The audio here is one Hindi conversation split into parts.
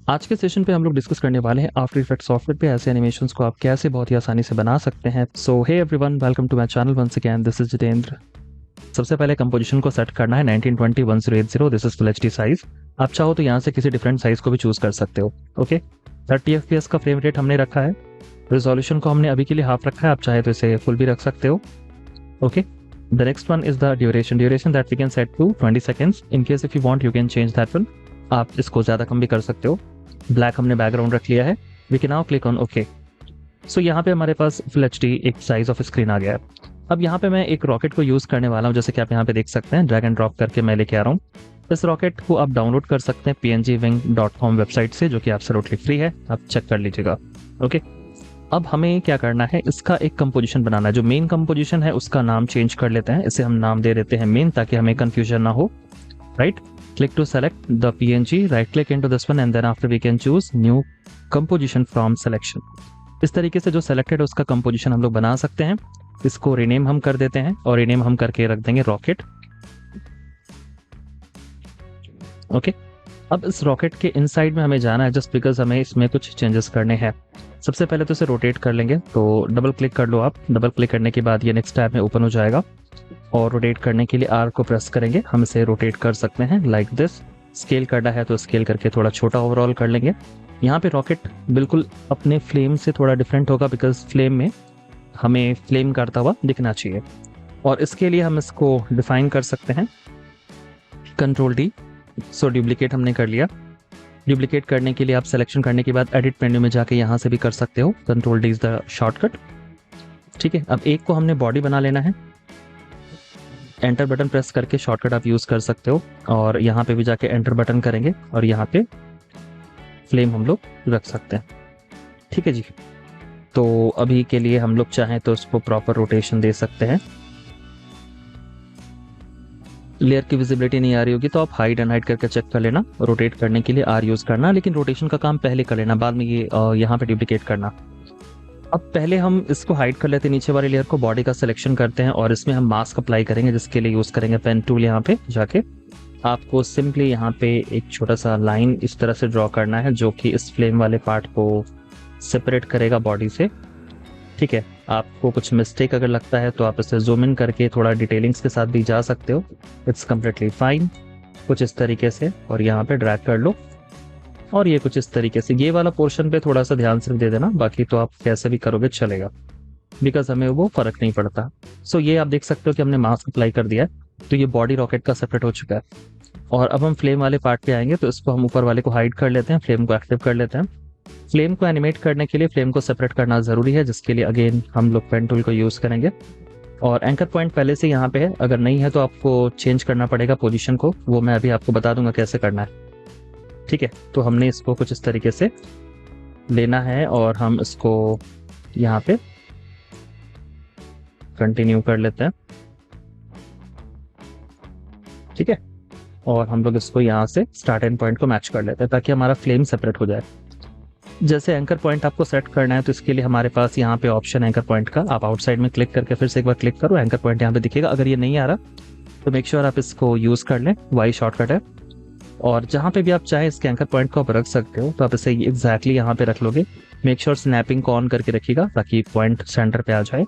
आज के सेशन पे हम लोग डिस्कस करने वाले हैं आफ्टर इफेक्ट्स सॉफ्टवेयर पे ऐसे एनिमेशंस को आप कैसे बहुत ही आसानी से बना सकते हैं। So hey everyone, welcome to my channel once again, this is Jitendra. सबसे पहले कंपोजिशन को सेट करना है 1920x1080, this is full HD size. आप चाहो तो यहाँ से किसी डिफरेंट साइज को भी चूज कर सकते हो। ओके, 30 FPS का फ्रेम रेट हमने रखा है। रिजोल्यूशन को हमने अभी के लिए हाफ रखा है, आप चाहे तो इसे फुल भी रख सकते हो। Okay, the next one is the duration that we can set to 20 seconds. In case if you want you can change that one, आप इसको ज्यादा कम भी कर सकते हो। ब्लैक हमने बैकग्राउंड रख लिया है। We can now click on okay. So यहाँ पे हमारे पास फुल एचडी एक साइज ऑफ स्क्रीन आ गया है। अब यहाँ पे मैं एक रॉकेट को यूज करने वाला हूँ, जैसे कि आप यहाँ पे देख सकते हैं, ड्रैग एंड ड्रॉप करके मैं लेके आ रहा हूँ। इस रॉकेट को आप डाउनलोड कर सकते हैं pngwing.com वेबसाइट से, जो कि एब्सोल्युटली फ्री है, आप चेक कर लीजिएगा। ओके, अब हमें क्या करना है, इसका एक कंपोजिशन बनाना है। जो मेन कंपोजिशन है उसका नाम चेंज कर लेते हैं, इसे हम नाम दे देते हैं मेन, ताकि हमें कंफ्यूजन ना हो। Right, click to select the PNG, right click into this one and then after we can choose new composition from selection। इस तरीके से जो selected है उसका composition हम लोग बना सकते हैं। इसको rename हम कर देते हैं और rename हम करके रख देंगे rocket। ओके, अब इस रॉकेट के इनसाइड में हमें जाना है, जस्ट बिकॉज हमें इसमें कुछ चेंजेस करने हैं। सबसे पहले तो इसे रोटेट कर लेंगे, तो डबल क्लिक कर लो आप। डबल क्लिक करने के बाद ये नेक्स्ट टैब में ओपन हो जाएगा और रोटेट करने के लिए R को प्रेस करेंगे। हम इसे रोटेट कर सकते हैं लाइक दिस। स्केल करना है तो स्केल करके थोड़ा छोटा ओवरऑल कर लेंगे। यहाँ पे रॉकेट बिल्कुल अपने फ्लेम से थोड़ा डिफरेंट होगा, बिकॉज फ्लेम में हमें फ्लेम करता हुआ दिखना चाहिए। और इसके लिए हम इसको डिफाइन कर सकते हैं Ctrl+D। सो डुप्लीकेट हमने कर लिया। डुप्लीकेट करने के लिए आप सिलेक्शन करने के बाद एडिट मेन्यू में जाके यहाँ से भी कर सकते हो। Ctrl+D is the shortcut. ठीक है, अब एक को हमने बॉडी बना लेना है। एंटर बटन प्रेस करके शॉर्टकट आप यूज कर सकते हो, और यहाँ पे भी जाके एंटर बटन करेंगे और यहाँ पे फ्लेम हम लोग रख सकते हैं। ठीक है जी, तो अभी के लिए हम लोग चाहें तो उसको प्रॉपर रोटेशन दे सकते हैं। लेयर की विजिबिलिटी नहीं आ रही होगी तो आप हाइड एंड हाइड करके चेक कर लेना। रोटेट करने के लिए R यूज करना, लेकिन रोटेशन का काम पहले कर लेना, बाद में ये यहाँ पे डुप्लीकेट करना। अब पहले हम इसको हाइड कर लेते हैं, नीचे वाली लेयर को, बॉडी का सिलेक्शन करते हैं और इसमें हम मास्क अप्लाई करेंगे, जिसके लिए यूज करेंगे पेन टूल। यहाँ पे जाके आपको सिंपली यहाँ पे एक छोटा सा लाइन इस तरह से ड्रॉ करना है, जो कि इस फ्लेम वाले पार्ट को सेपरेट करेगा बॉडी से। ठीक है, आपको कुछ मिस्टेक अगर लगता है तो आप इसे जूम इन करके थोड़ा डिटेलिंग्स के साथ भी जा सकते हो। It's completely fine. कुछ इस तरीके से, और यहाँ पे ड्रैग कर लो, और ये कुछ इस तरीके से। ये वाला पोर्शन पे थोड़ा सा ध्यान से दे देना, बाकी तो आप कैसे भी करोगे चलेगा, बिकॉज हमें वो फर्क नहीं पड़ता। सो ये आप देख सकते हो कि हमने मास्क अप्लाई कर दिया है, तो ये बॉडी रॉकेट का सेपरेट हो चुका है। और अब हम फ्लेम वाले पार्ट पे आएंगे, तो इसको हम ऊपर वाले को हाइड कर लेते हैं, फ्लेम को एक्टिव कर लेते हैं। फ्लेम को एनिमेट करने के लिए फ्लेम को सेपरेट करना जरूरी है, जिसके लिए अगेन हम लोग पेन टूल को यूज करेंगे। और एंकर पॉइंट पहले से यहाँ पे है, अगर नहीं है तो आपको चेंज करना पड़ेगा पोजीशन को, वो मैं अभी आपको बता दूंगा कैसे करना है। ठीक है, तो हमने इसको कुछ इस तरीके से लेना है और हम इसको यहाँ पे कंटिन्यू कर लेते हैं। ठीक है, और हम लोग इसको यहाँ से स्टार्ट एंड पॉइंट को मैच कर लेते हैं, ताकि हमारा फ्लेम सेपरेट हो जाए। जैसे एंकर पॉइंट आपको सेट करना है, तो इसके लिए हमारे पास यहाँ पे ऑप्शन एंकर पॉइंट का, आप आउटसाइड में क्लिक करके फिर से एक बार क्लिक करो, एंकर पॉइंट यहाँ पे दिखेगा। अगर ये नहीं आ रहा तो मेक श्योर आप इसको यूज कर लें, वाई शॉर्टकट है। और जहाँ पे भी आप चाहे इसके एंकर पॉइंट को आप रख सकते हो, तो आप इसे एग्जैक्टली यहाँ पे रख लोगे। मेक श्योर स्नैपिंग को ऑन करके रखिएगा, ताकि पॉइंट सेंटर पे आ जाए।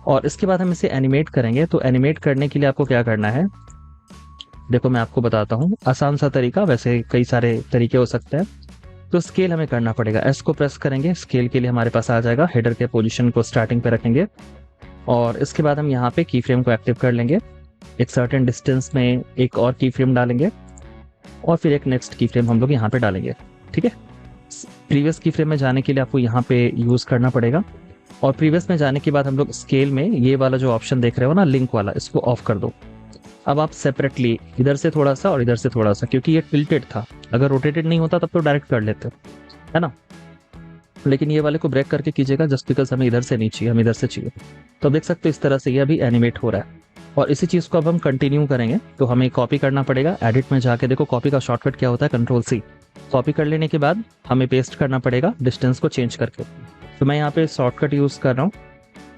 और इसके बाद हम इसे एनिमेट करेंगे, तो एनिमेट करने के लिए आपको क्या करना है, देखो मैं आपको बताता हूँ आसान सा तरीका, वैसे कई सारे तरीके हो सकते हैं। तो स्केल हमें करना पड़ेगा, S को प्रेस करेंगे, स्केल के लिए हमारे पास आ जाएगा। हेडर के पोजीशन को स्टार्टिंग पे रखेंगे और इसके बाद हम यहाँ पे की फ्रेम को एक्टिव कर लेंगे। एक सर्टेन डिस्टेंस में एक और की फ्रेम डालेंगे और फिर एक नेक्स्ट की फ्रेम हम लोग यहाँ पे डालेंगे। ठीक है, प्रीवियस की फ्रेम में जाने के लिए आपको यहाँ पे यूज करना पड़ेगा, और प्रीवियस में जाने के बाद हम लोग स्केल में ये वाला जो ऑप्शन देख रहे हो ना, लिंक वाला, इसको ऑफ कर दो। अब आप सेपरेटली इधर से थोड़ा सा और इधर से थोड़ा सा, क्योंकि ये टिल्टेड था, अगर रोटेटेड नहीं होता तब तो डायरेक्ट कर लेते, है ना, लेकिन ये वाले को ब्रेक करके कीजिएगा, जस्ट बिकॉज हमें इधर से नहीं चाहिए, हम इधर से चाहिए। तो देख सकते हो इस तरह से ये अभी एनिमेट हो रहा है। और इसी चीज को अब हम कंटिन्यू करेंगे, तो हमें कॉपी करना पड़ेगा। एडिट में जाके देखो कॉपी का शॉर्टकट क्या होता है, Ctrl+C। कॉपी कर लेने के बाद हमें पेस्ट करना पड़ेगा डिस्टेंस को चेंज करके। तो मैं यहाँ पे शॉर्टकट यूज कर रहा हूँ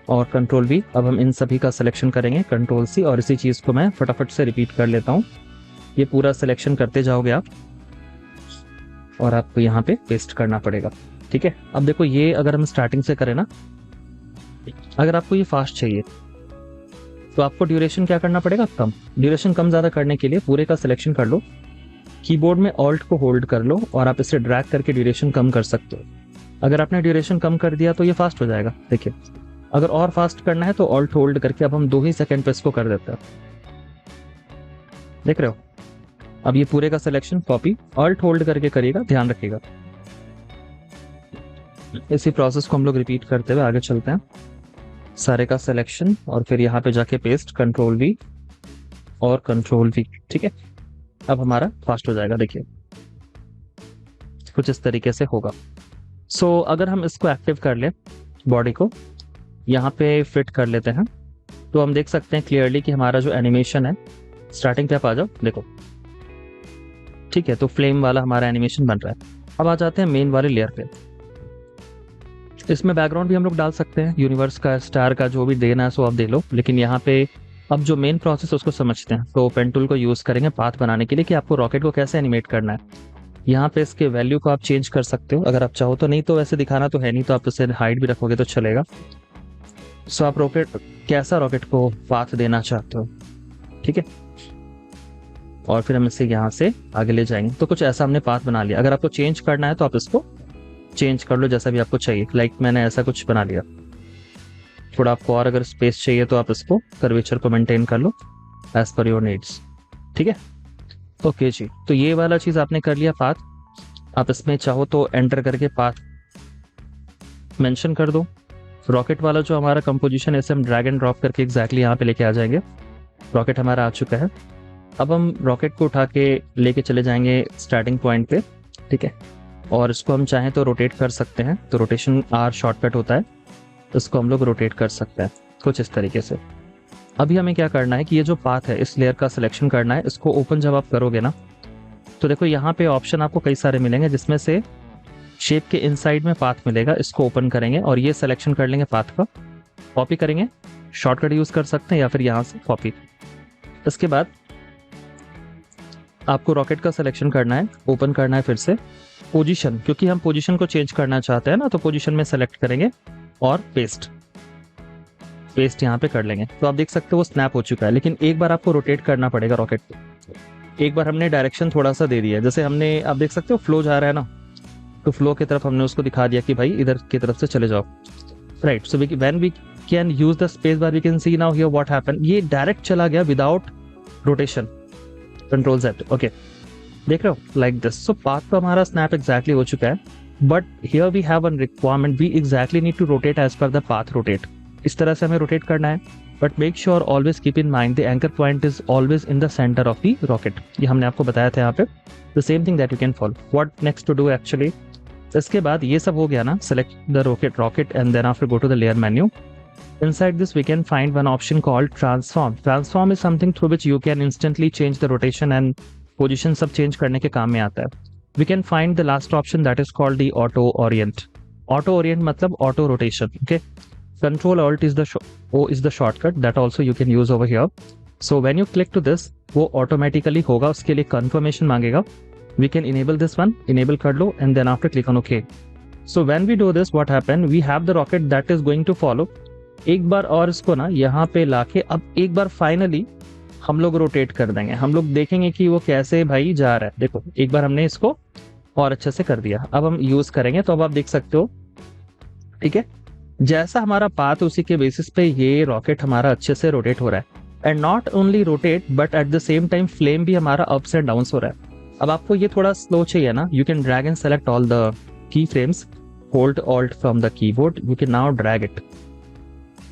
और Ctrl+V। अब हम इन सभी का सिलेक्शन करेंगे, Ctrl+C, और इसी चीज को मैं फटाफट से रिपीट कर लेता हूँ। ये पूरा सिलेक्शन करते जाओगे आप। और आपको यहाँ पे पेस्ट करना पड़ेगा। ठीक है, अब देखो ये अगर हम स्टार्टिंग से करें ना, अगर आपको ये फास्ट चाहिए तो आपको ड्यूरेशन क्या करना पड़ेगा, कम। ड्यूरेशन कम ज़्यादा करने के लिए पूरे का सिलेक्शन कर लो, कीबोर्ड में ऑल्ट को होल्ड कर लो और आप इसे ड्रैग करके ड्यूरेशन कम कर सकते हो। अगर आपने ड्यूरेशन कम कर दिया तो ये फास्ट हो जाएगा। देखिए, अगर और फास्ट करना है तो ऑल्ट होल्ड करके अब हम 2 ही सेकंड पे इसको कर देते हैं। देख रहे हो, अब ये पूरे का सिलेक्शन कॉपी ऑल्ट होल्ड करके करिएगा, ध्यान रखिएगा। इसी प्रोसेस को हम लोग रिपीट करते हुए आगे चलते हैं। सारे का सिलेक्शन और फिर यहाँ पे जाके पेस्ट, कंट्रोल वी और कंट्रोल वी। ठीक है, अब हमारा फास्ट हो जाएगा। देखिए कुछ इस तरीके से होगा। सो अगर हम इसको एक्टिव कर ले, बॉडी को यहाँ पे फिट कर लेते हैं, तो हम देख सकते हैं क्लियरली कि हमारा जो एनिमेशन है, स्टार्टिंग पे आप आ जाओ, देखो। ठीक है, तो फ्लेम वाला हमारा एनिमेशन बन रहा है। अब आ जाते हैं मेन वाले लेयर पे। इसमें बैकग्राउंड भी हम लोग डाल सकते हैं, यूनिवर्स का, स्टार का, जो भी देना है सो आप दे लो। लेकिन यहाँ पे अब जो मेन प्रोसेस उसको समझते हैं, तो पेन टूल को यूज करेंगे पाथ बनाने के लिए कि आपको रॉकेट को कैसे एनिमेट करना है। यहाँ पे इसके वैल्यू को आप चेंज कर सकते हो अगर आप चाहो तो, नहीं तो वैसे दिखाना तो है नहीं, तो आप इसे हाइट भी रखोगे तो चलेगा। सो आप रॉकेट, कैसा रॉकेट को पाथ देना चाहते हो, ठीक है, और फिर हम इसे यहाँ से आगे ले जाएंगे। तो कुछ ऐसा हमने पाथ बना लिया। अगर आपको चेंज करना है तो आप इसको चेंज कर लो जैसा भी आपको चाहिए। लाइक मैंने ऐसा कुछ बना लिया। थोड़ा आपको और अगर स्पेस चाहिए तो आप इसको कर्वेचर को मेंटेन कर लो एज पर योर नीड्स। ठीक है, ओके जी। तो ये वाला चीज आपने कर लिया पाथ। आप इसमें चाहो तो एंटर करके पाथ मेंशन कर दो। रॉकेट वाला जो हमारा कंपोजिशन है, इसे हम ड्रैग एंड ड्रॉप करके एग्जैक्टली यहाँ पे लेके आ जाएंगे। रॉकेट हमारा आ चुका है। अब हम रॉकेट को उठा के लेके चले जाएंगे स्टार्टिंग पॉइंट पे। ठीक है, और इसको हम चाहें तो रोटेट कर सकते हैं, तो रोटेशन आर शॉर्टकट होता है, इसको हम लोग रोटेट कर सकते हैं कुछ इस तरीके से। अभी हमें क्या करना है कि ये जो पाथ है, इस लेयर का सिलेक्शन करना है। इसको ओपन जब आप करोगे ना, तो देखो यहाँ पे ऑप्शन आपको कई सारे मिलेंगे, जिसमें से शेप के इनसाइड में पाथ मिलेगा। इसको ओपन करेंगे और ये सिलेक्शन कर लेंगे पाथ का, कॉपी करेंगे, शॉर्टकट यूज कर सकते हैं या फिर यहाँ से कॉपी। इसके बाद आपको रॉकेट का सिलेक्शन करना है, ओपन करना है, फिर से पोजीशन, क्योंकि हम पोजीशन को चेंज करना चाहते हैं ना, तो पोजीशन में सेलेक्ट करेंगे और पेस्ट यहाँ पे कर लेंगे। तो आप देख सकते हो वो स्नैप हो चुका है। लेकिन एक बार आपको रोटेट करना पड़ेगा रॉकेट को। एक बार हमने डायरेक्शन थोड़ा सा दे दिया, जैसे हमने, आप देख सकते हो फ्लो जा रहा है ना, तो फ्लो की तरफ हमने उसको दिखा दिया कि भाई इधर की तरफ से चले जाओ, right. So when we can use the space bar, we can see now here what happened. ये डायरेक्ट चला गया without rotation, control Z। Okay, देख रहे हो, लाइक दिस। सो पाथ तो हमारा स्नैप एग्जैक्टली हो चुका है, but here we have one requirement, we exactly need to rotate as per the path rotate. इस तरह से हमें रोटेट करना है, but make sure always keep in mind the anchor point is always in the centre of the rocket. ये हमने आपको बताया था यहाँ पे, the same thing that you can follow. What next to do actually, इसके बाद ये सब हो गया ना, select the rocket and then after go to the layer menu. Inside this we can find one option called transform. Transform is something through which you can instantly change the rotation and position, सब change करने के काम में आता है। We can find the last option that is called the auto orient. Auto orient मतलब auto rotation. Okay. Control Alt is the shortcut that also you can use over here. So when you click to this, वो automatically होगा, उसके लिए confirmation मांगेगा। We can enable this one, enable कर लो and then after click on OK. So when we do this, what happen? We have the rocket that is going to follow. एक बार और इसको ना यहाँ पे लाके अब एक बार फाइनली हम लोग रोटेट कर देंगे। हम लोग देखेंगे कि वो कैसे भाई जा रहा है। देखो एक बार हमने इसको और अच्छे से कर दिया, अब हम यूज करेंगे। तो अब आप देख सकते हो, ठीक है, जैसा हमारा पाथ, उसी के बेसिस पे ये रॉकेट हमारा अच्छे से रोटेट हो रहा है। And not only rotate but at the same time flame भी हमारा अप्स एंड डाउन्स हो रहा है। अब आपको ये थोड़ा स्लो चाहिए ना, you can drag and select all the key frames, hold alt from the keyboard, you can now drag it.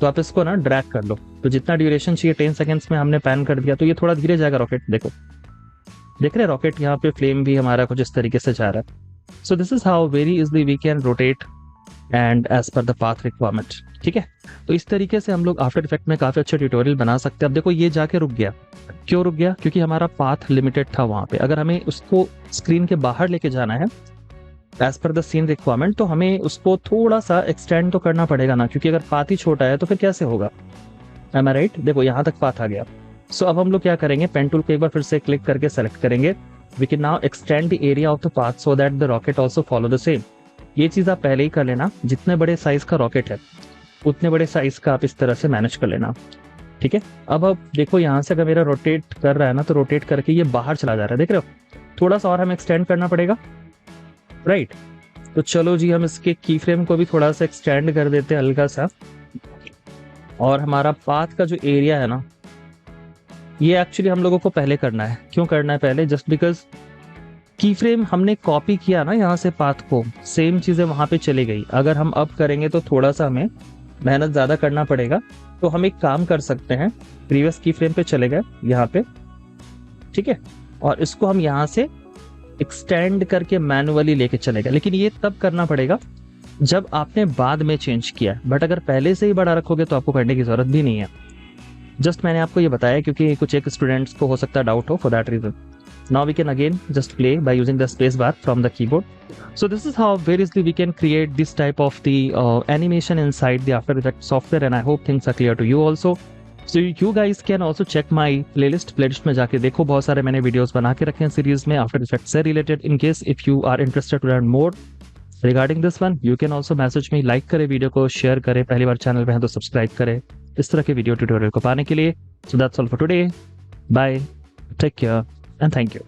तो आप इसको ना ड्रैग कर लो, तो जितना ड्यूरेशन चाहिए 10 सेकंड्स में हमने पैन कर दिया, तो ये थोड़ा धीरे जाएगा रॉकेट। देखो, देख रहे रॉकेट, यहाँ पे फ्लेम भी हमारा कुछ इस तरीके से जा रहा है। So this is how very easily we can rotate and as per the path requirement. ठीक है, तो इस तरीके से हम लोग आफ्टर इफेक्ट में काफी अच्छा ट्यूटोरियल बना सकते हैं। अब देखो ये जाके रुक गया, क्यों रुक गया? क्योंकि हमारा पाथ लिमिटेड था वहां पे। अगर हमें उसको स्क्रीन के बाहर लेके जाना है as per the scene requirement, तो हमें उसको थोड़ा सा एक्सटेंड तो करना पड़ेगा ना, क्योंकि अगर पाथ ही छोटा है तो फिर कैसे होगा? एम आई राइट? देखो यहाँ तक पाथ आ गया। सो अब हम लोग क्या करेंगे, पेन टूल को एक बार फिर से क्लिक करके सेलेक्ट करेंगे, we can now extend the area of the path so that the rocket also follow the same. ये चीज आप पहले ही कर लेना, जितने बड़े साइज का रॉकेट है उतने बड़े साइज का आप इस तरह से मैनेज कर लेना, ठीक है। अब देखो यहाँ से अगर मेरा रोटेट कर रहा है ना, तो रोटेट करके ये बाहर चला जा रहा है, देख रहे हो। थोड़ा सा और हमें एक्सटेंड करना पड़ेगा, राइट। तो चलो जी, हम इसके की फ्रेम को भी थोड़ा सा एक्सटेंड कर देते हैं हल्का सा। और हमारा पाथ का जो एरिया है ना, ये एक्चुअली हम लोगों को पहले करना है। क्यों करना है पहले? जस्ट बिकॉज की फ्रेम हमने कॉपी किया ना यहाँ से पाथ को, सेम चीजें वहां पे चली गई। अगर हम अब करेंगे तो थोड़ा सा हमें मेहनत ज्यादा करना पड़ेगा। तो हम एक काम कर सकते हैं, प्रीवियस की फ्रेम पे चले गए यहाँ पे, ठीक है, और इसको हम यहाँ से एक्सटेंड करके मैनुअली लेके चले गए। लेकिन ये तब करना पड़ेगा जब आपने बाद में चेंज किया, बट अगर पहले से ही बड़ा रखोगे तो आपको करने की जरूरत भी नहीं है। जस्ट मैंने आपको ये बताया क्योंकि कुछ एक स्टूडेंट्स को हो सकता है डाउट हो, for that reason. Now we can again just play by using the space bar from the keyboard. So this is how very easily we can create this type of the animation inside the After Effects software, and I hope things are clear to you also. So you guys can also check my playlist में जाके देखो, बहुत सारे मैंने वीडियोस बना के रखे हैं सीरीज में After Effects से related. In case if you are interested to learn more regarding this one, you can also message me, like करें वीडियो को, शेयर करें, पहली बार चैनल पे हैं तो सब्सक्राइब करें इस तरह के वीडियो ट्यूटोरियल को पाने के लिए। So that's all for today. Bye. Take care and thank you.